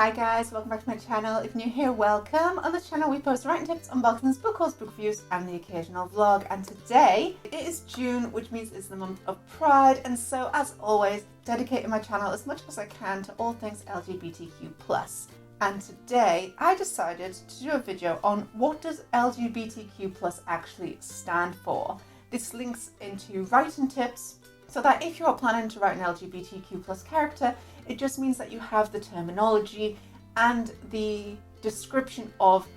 Hi guys, welcome back to my channel. If you're new here, welcome. On this channel we post writing tips, unboxings, book hauls, book reviews and the occasional vlog. And today it is June, which means it's the month of Pride, and so as always dedicating my channel as much as I can to all things LGBTQ+. And today I decided to do a video on what does LGBTQ+ actually stand for. This links into writing tips, so that if you're planning to write an LGBTQ+ character, it just means that you have the terminology and the description of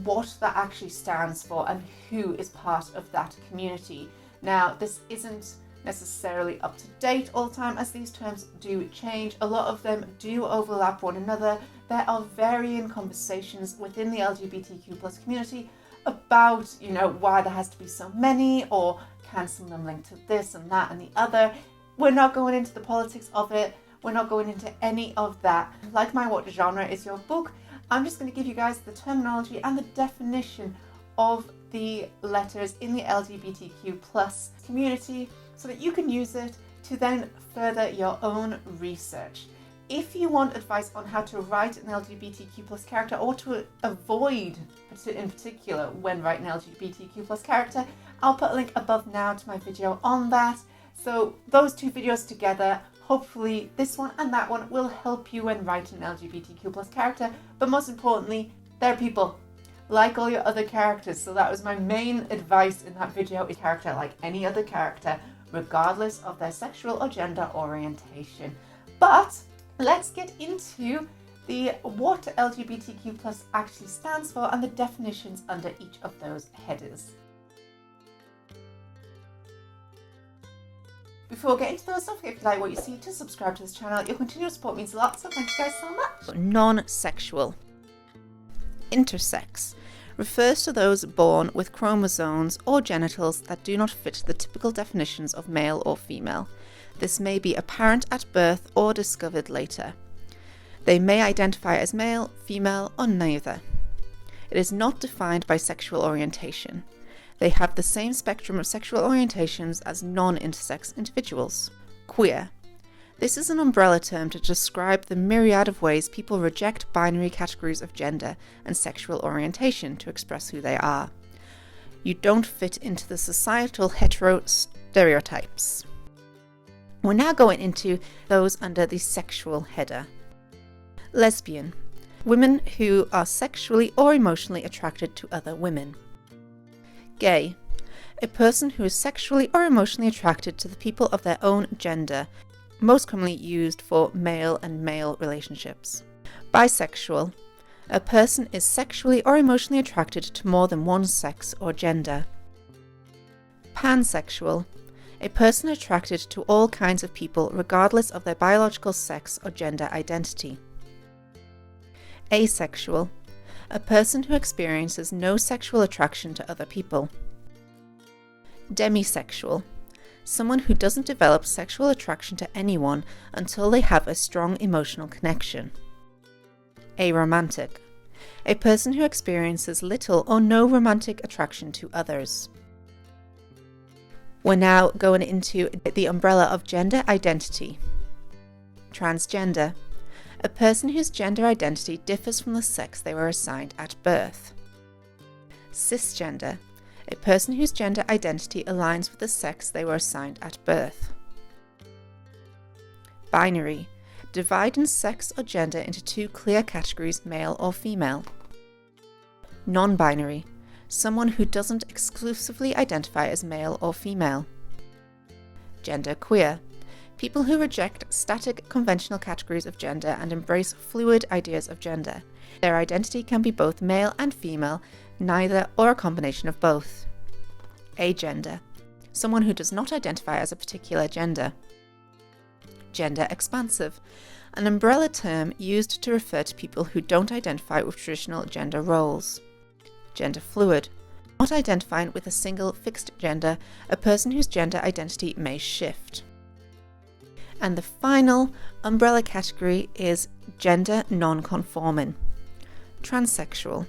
what that actually stands for and who is part of that community. Now, this isn't necessarily up to date all the time, as these terms do change. A lot of them do overlap one another. There are varying conversations within the LGBTQ+ community about, why there has to be so many, or can some of them link to this and that and the other. We're not going into the politics of it. We're not going into any of that. Like my What Genre Is Your Book, I'm just going to give you guys the terminology and the definition of the letters in the LGBTQ+ community so that you can use it to then further your own research. If you want advice on how to write an LGBTQ+ character, or to avoid in particular when writing an LGBTQ+ character, I'll put a link above now to my video on that. So those two videos together, hopefully this one and that one, will help you when writing an LGBTQ+ character. But most importantly, they're people, like all your other characters. So that was my main advice in that video: a character like any other character, regardless of their sexual or gender orientation. But let's get into what LGBTQ+ actually stands for and the definitions under each of those headers. Before getting to those, don't forget, if you like what you see, to subscribe to this channel. Your continual support means a lot, so thank you guys so much. Non-sexual. Intersex refers to those born with chromosomes or genitals that do not fit the typical definitions of male or female. This may be apparent at birth or discovered later. They may identify as male, female, or neither. It is not defined by sexual orientation. They have the same spectrum of sexual orientations as non-intersex individuals. Queer. This is an umbrella term to describe the myriad of ways people reject binary categories of gender and sexual orientation to express who they are. You don't fit into the societal hetero stereotypes. We're now going into those under the sexual header. Lesbian. Women who are sexually or emotionally attracted to other women. Gay. A person who is sexually or emotionally attracted to the people of their own gender, most commonly used for male and male relationships. Bisexual. A person is sexually or emotionally attracted to more than one sex or gender. Pansexual. A person attracted to all kinds of people regardless of their biological sex or gender identity. Asexual. A person who experiences no sexual attraction to other people. Demisexual. Someone who doesn't develop sexual attraction to anyone until they have a strong emotional connection. Aromantic. A person who experiences little or no romantic attraction to others. We're now going into the umbrella of gender identity. Transgender. A person whose gender identity differs from the sex they were assigned at birth. Cisgender. A person whose gender identity aligns with the sex they were assigned at birth. Binary. Dividing sex or gender into two clear categories, male or female. Non-binary. Someone who doesn't exclusively identify as male or female. Genderqueer. People who reject static conventional categories of gender and embrace fluid ideas of gender. Their identity can be both male and female, neither, or a combination of both. Agender. Someone who does not identify as a particular gender. Gender expansive. An umbrella term used to refer to people who don't identify with traditional gender roles. Gender fluid. Not identifying with a single fixed gender, a person whose gender identity may shift. And the final umbrella category is gender non-conforming. Transsexual.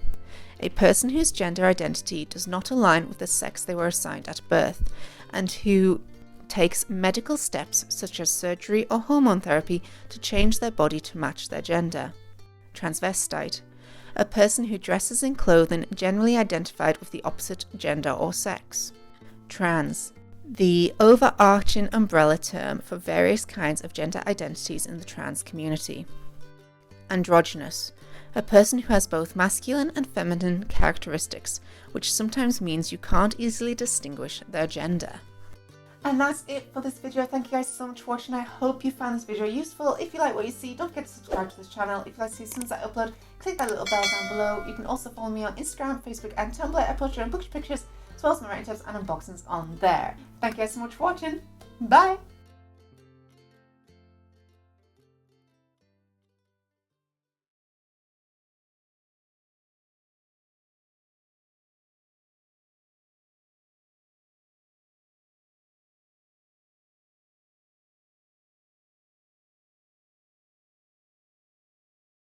A person whose gender identity does not align with the sex they were assigned at birth, and who takes medical steps such as surgery or hormone therapy to change their body to match their gender. transvestite, a person who dresses in clothing generally identified with the opposite gender or sex. Trans, the overarching umbrella term for various kinds of gender identities in the trans community. Androgynous, a person who has both masculine and feminine characteristics, which sometimes means you can't easily distinguish their gender. And that's it for this video. Thank you guys so much for watching. I hope you found this video useful. If you like what you see, don't forget to subscribe to this channel. If you like to see as soon as I upload, click that little bell down below. You can also follow me on Instagram, Facebook and Tumblr. I post your bookish pictures as well as my writing tips and unboxings on there. Thank you guys so much for watching. Bye!